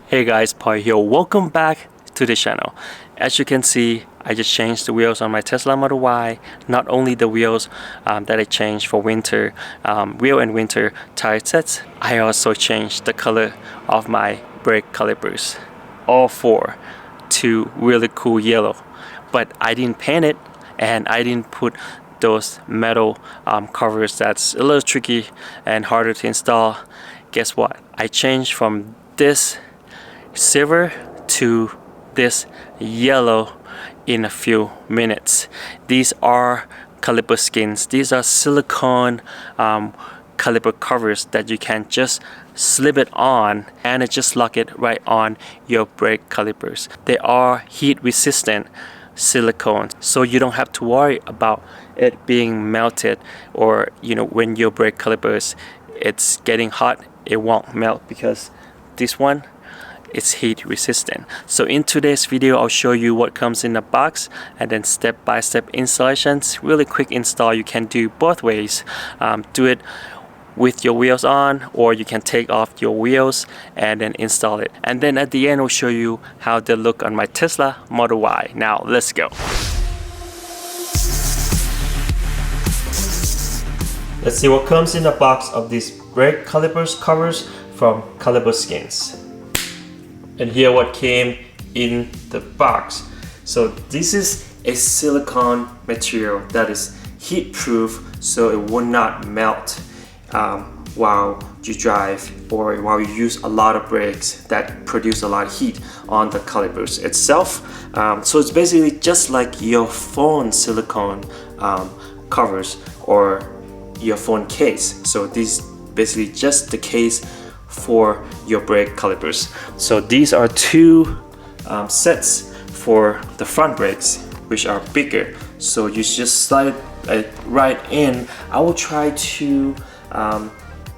Hey guys, Paul here. Welcome back to the channel. As you can see, I just changed the wheels on my Tesla Model Y. Not only the wheels that I changed for winter, wheel and winter tire sets, I also changed the color of my brake calipers. All four to really cool yellow. But I didn't paint it and I didn't put those metal covers that's a little tricky and harder to install. Guess what? I changed from this silver to this yellow in a few minutes. These are caliper skins. These are silicone caliper covers that you can just slip it on and it just lock it right on your brake calipers. They are heat resistant silicone, so you don't have to worry about it being melted, or when your brake calipers it's getting hot, it won't melt because this one, it's heat resistant. So in today's video, I'll show you what comes in the box and then step-by-step installations. Really quick install. You can do both ways. Do it with your wheels on, or you can take off your wheels and then install it. And then at the end, I'll show you how they look on my Tesla Model Y. Now let's go. Let's see what comes in the box of these brake calipers covers from Caliper Skins. And here what came in the box. So this is a silicone material that is heat proof, so it will not melt while you drive or while you use a lot of brakes that produce a lot of heat on the calipers itself. So it's basically just like your phone silicone covers or your phone case. So this is basically just the case for your brake calipers. So these are two sets for the front brakes, which are bigger. So you just slide it right in. I will try to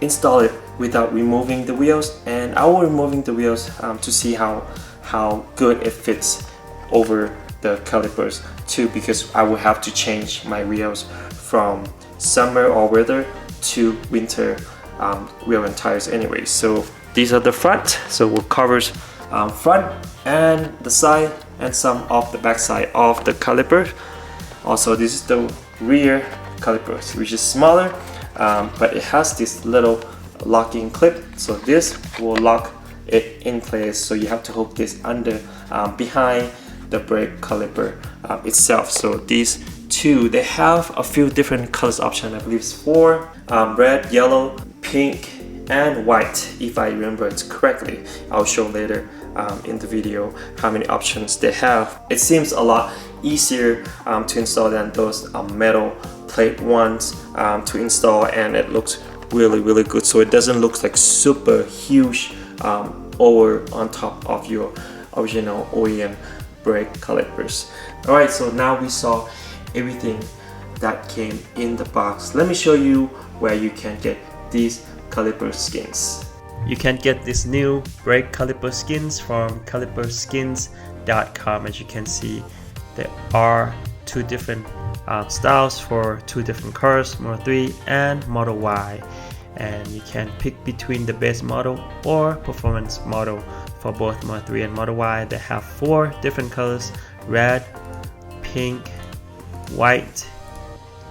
install it without removing the wheels, and I will removing the wheels to see how good it fits over the calipers too, because I will have to change my wheels from summer or weather to winter wheel and tires anyway. So these are the front, so we'll cover front and the side and some of the back side of the caliper. Also, this is the rear calipers, which is smaller, but it has this little locking clip, so this will lock it in place. So you have to hook this under behind the brake caliper itself. So these two, they have a few different colors option. I believe it's 4: red, yellow, pink, and white, if I remember it correctly. I'll show later in the video how many options they have. It seems a lot easier to install than those metal plate ones to install, and it looks really good. So it doesn't look like super huge over on top of your original OEM brake calipers. Alright, so now we saw everything that came in the box. Let me show you where you can get these caliper skins. You can get this new brake caliper skins from caliperskins.com. As you can see, there are two different styles for two different cars, Model 3 and Model Y, and you can pick between the base model or performance model for both Model 3 and Model Y. They have 4 different colors: red, pink, white,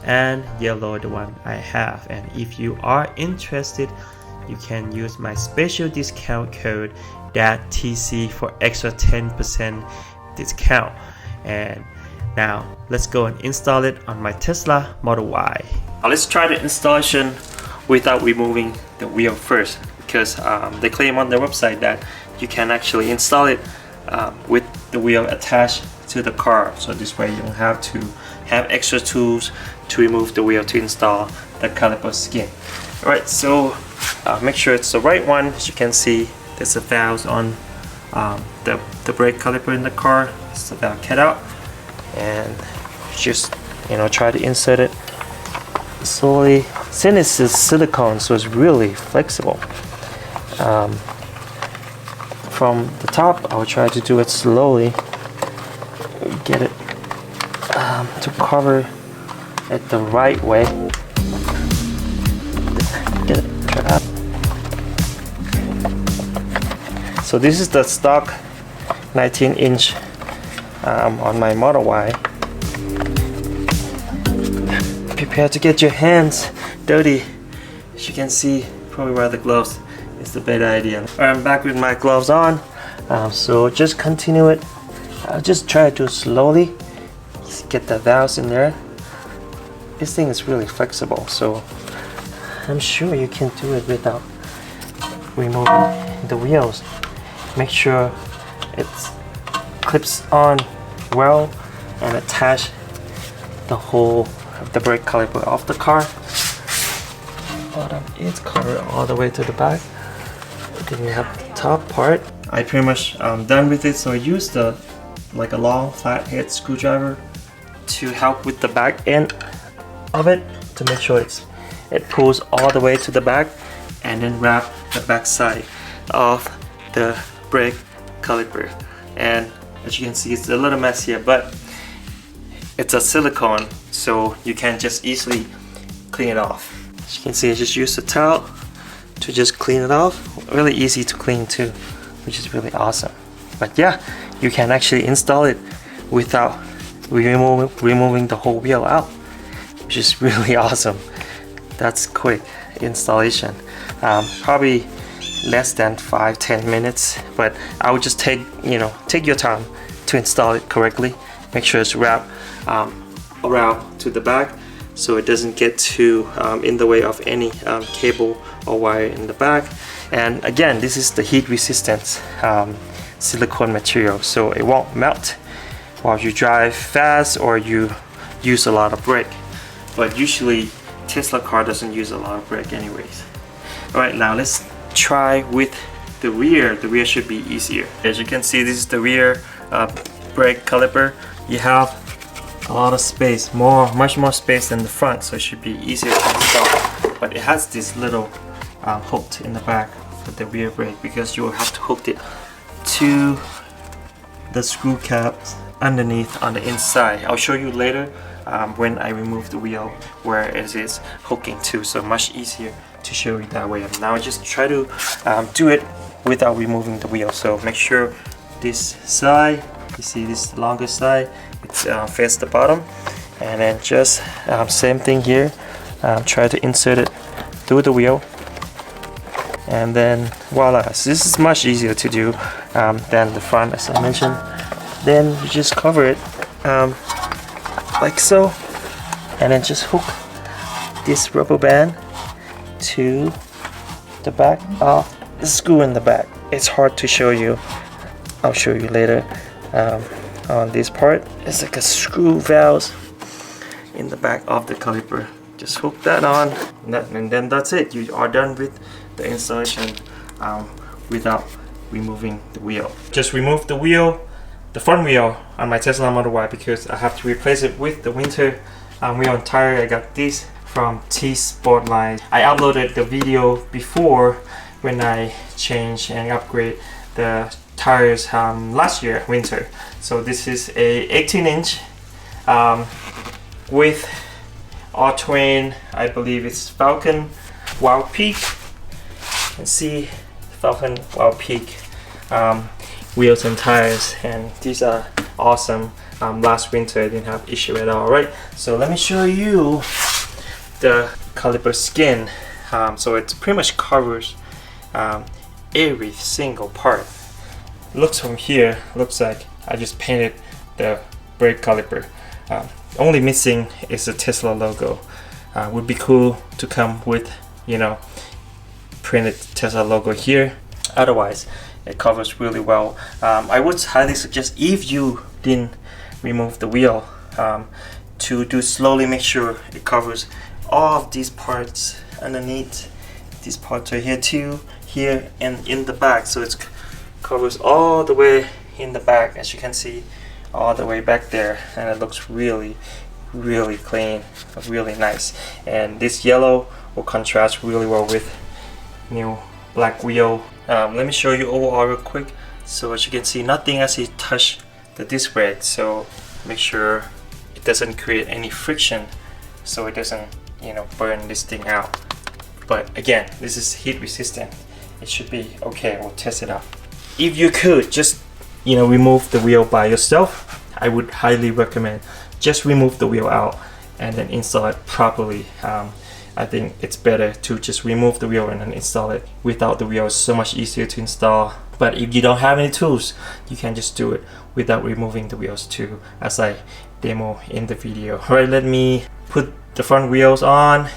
and yellow, the one I have. And if you are interested, you can use my special discount code TC for extra 10% discount. And now let's go and install it on my Tesla Model Y. Now let's try the installation without removing the wheel first, because they claim on their website that you can actually install it with the wheel attached to the car. So this way you don't have to have extra tools to remove the wheel to install the caliper skin. Alright, so make sure it's the right one. As you can see, there's a valve on the brake caliper in the car. It's the valve cut out, and just try to insert it slowly. Since it's silicone, so it's really flexible. From the top, I will try to do it slowly. Get it to cover it the right way. Get it, try that. So So this is the stock 19-inch on my Model Y. Prepare to get your hands dirty. As you can see, probably wear the gloves is the better idea. Alright, I'm back with my gloves on. So just continue it. I'll just try to do slowly. Just get the valves in there. This thing is really flexible, so I'm sure you can do it without removing the wheels. Make sure it clips on well and attach the whole of the brake caliper off the car. Bottom is covered all the way to the back. Then you have the top part. I pretty much done with it, so I used like a long flat head screwdriver to help with the back end of it to make sure it pulls all the way to the back, and then wrap the back side of the brake caliper. And as you can see, it's a little messier, but it's a silicone, so you can just easily clean it off. As you can see, I just used a towel to just clean it off. Really easy to clean too, which is really awesome. But yeah, you can actually install it without removing the whole wheel out, which is really awesome. That's quick installation. Probably less than 5-10 minutes, but I would just take your time to install it correctly. Make sure it's wrapped around to the back, so it doesn't get too in the way of any cable or wire in the back. And again, this is the heat resistant silicone material, so it won't melt while you drive fast or you use a lot of brake. But usually Tesla car doesn't use a lot of brake anyways. Alright, now let's try with the rear. The rear should be easier. As you can see, this is the rear brake caliper. You have a lot of space, much more space than the front, so it should be easier to install. But it has this little hook in the back for the rear brake, because you will have to hook it to the screw caps underneath on the inside. I'll show you later when I remove the wheel where it is hooking to, so much easier to show you that way. And now just try to do it without removing the wheel. So make sure this side, you see this longer side, it's face the bottom, and then just same thing here. Try to insert it through the wheel, and then voila. So this is much easier to do than the front, as I mentioned. Then you just cover it like so, and then just hook this rubber band to the back of the screw in the back. It's hard to show you. I'll show you later. On this part, it's like a screw valve in the back of the caliper. Just hook that on, and then that's it. You are done with the installation without removing the wheel. Just remove the wheel, the front wheel on my Tesla Model Y, because I have to replace it with the winter wheel and tire. I got these from T-Sportline. I uploaded the video before when I changed and upgrade the tires last year winter. So this is a 18-inch with all-terrain. I believe it's Falcon Wild Peak. You can see Falcon Wild Peak wheels and tires, and these are awesome. Last winter I didn't have issue at all. Right, so let me show you the caliper skin. So it pretty much covers every single part. Looks from here, looks like I just painted the brake caliper. Only missing is the Tesla logo. Would be cool to come with, printed Tesla logo here. Otherwise, it covers really well. I would highly suggest, if you didn't remove the wheel, to do slowly. Make sure it covers all of these parts underneath, these parts right here too, here and in the back. So it's covers all the way in the back, as you can see, all the way back there, and it looks really clean, really nice. And this yellow will contrast really well with new black wheel. Let me show you overall real quick. So as you can see, nothing actually touched the disc brake, so make sure it doesn't create any friction, so it doesn't burn this thing out. But again, this is heat resistant. It should be okay. We'll test it out. if you could just remove the wheel by yourself, I would highly recommend just remove the wheel out and then install it properly. I think it's better to just remove the wheel and then install it. Without the wheel, it's so much easier to install. But if you don't have any tools, you can just do it without removing the wheels too, as I demo in the video. Alright, let me put the front wheels on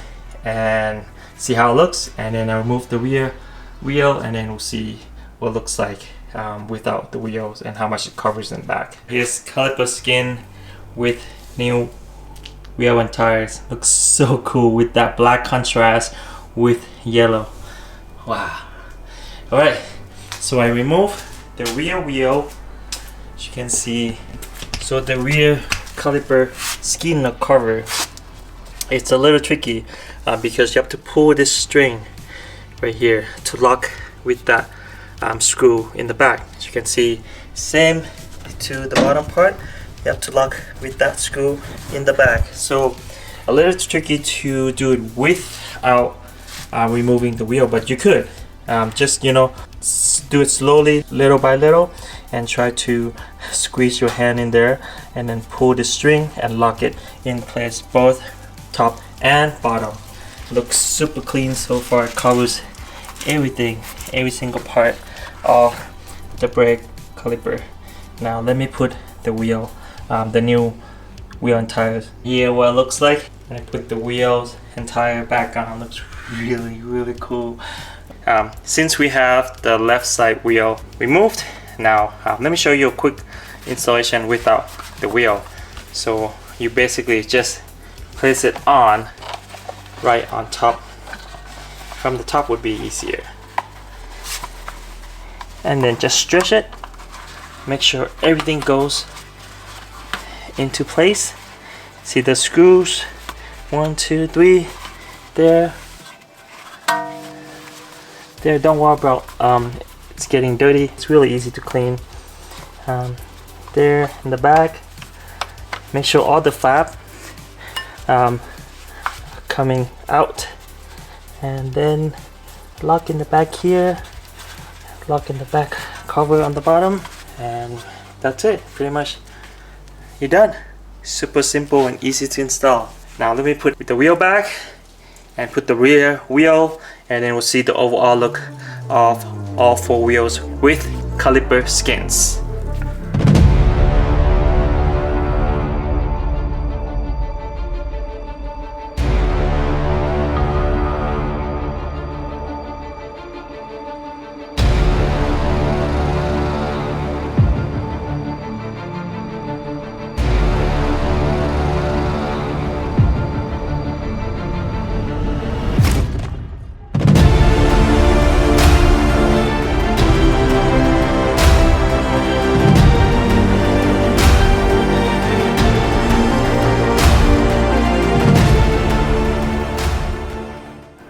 and see how it looks, and then I'll remove the rear wheel, and then we'll see what it looks like without the wheels and how much it covers in the back. Here's caliper skin with new wheel and tires. Looks so cool with that black contrast with yellow. Wow. Alright, so I remove the rear wheel, as you can see. So the rear caliper skin cover, it's a little tricky because you have to pull this string right here to lock with that screw in the back. As you can see, same to the bottom part, you have to lock with that screw in the back. So a little tricky to do it without removing the wheel, but you could just do it slowly, little by little, and try to squeeze your hand in there and then pull the string and lock it in place, both top and bottom. Looks super clean so far. It covers everything, every single part of the brake caliper. Now let me put the wheel, the new wheel and tires. Here what it looks like when I put the wheels and tire back on. Looks really cool. Since we have the left side wheel removed, now let me show you a quick installation without the wheel. So you basically just place it on right on top. From the top would be easier, and then just stretch it, make sure everything goes into place. See the screws, 1, 2, 3 there. Don't worry about it's getting dirty. It's really easy to clean. There in the back, make sure all the flap coming out, and then lock in the back here, lock in the back cover on the bottom, and that's it. Pretty much you're done. Super simple and easy to install. Now let me put the wheel back and put the rear wheel, and then we'll see the overall look of all 4 wheels with caliper skins.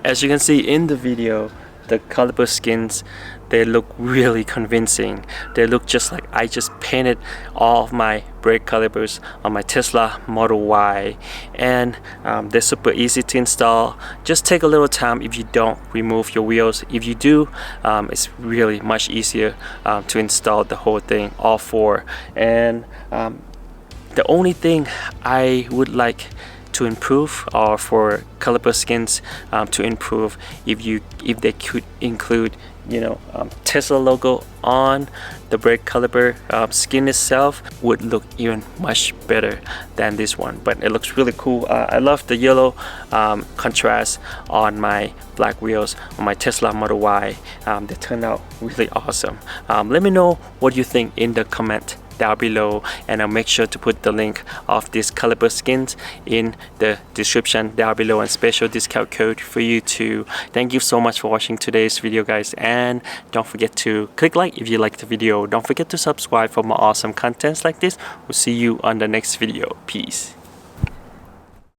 As you can see in the video, the caliper skins, they look really convincing. They look just like I just painted all of my brake calipers on my Tesla Model Y, and they're super easy to install. Just take a little time if you don't remove your wheels. If you do, it's really much easier to install the whole thing, all 4. And the only thing I would like to improve, or for caliper skins to improve, if they could include Tesla logo on the brake caliper skin itself, would look even much better than this one. But it looks really cool. I love the yellow contrast on my black wheels on my Tesla Model Y. They turned out really awesome. Let me know what you think in the comment down below, and I'll make sure to put the link of these caliper skins in the description down below, and special discount code for you too. Thank you so much for watching today's video, guys, and don't forget to click like if you liked the video. Don't forget to subscribe for more awesome contents like this. We'll see you on the next video. Peace.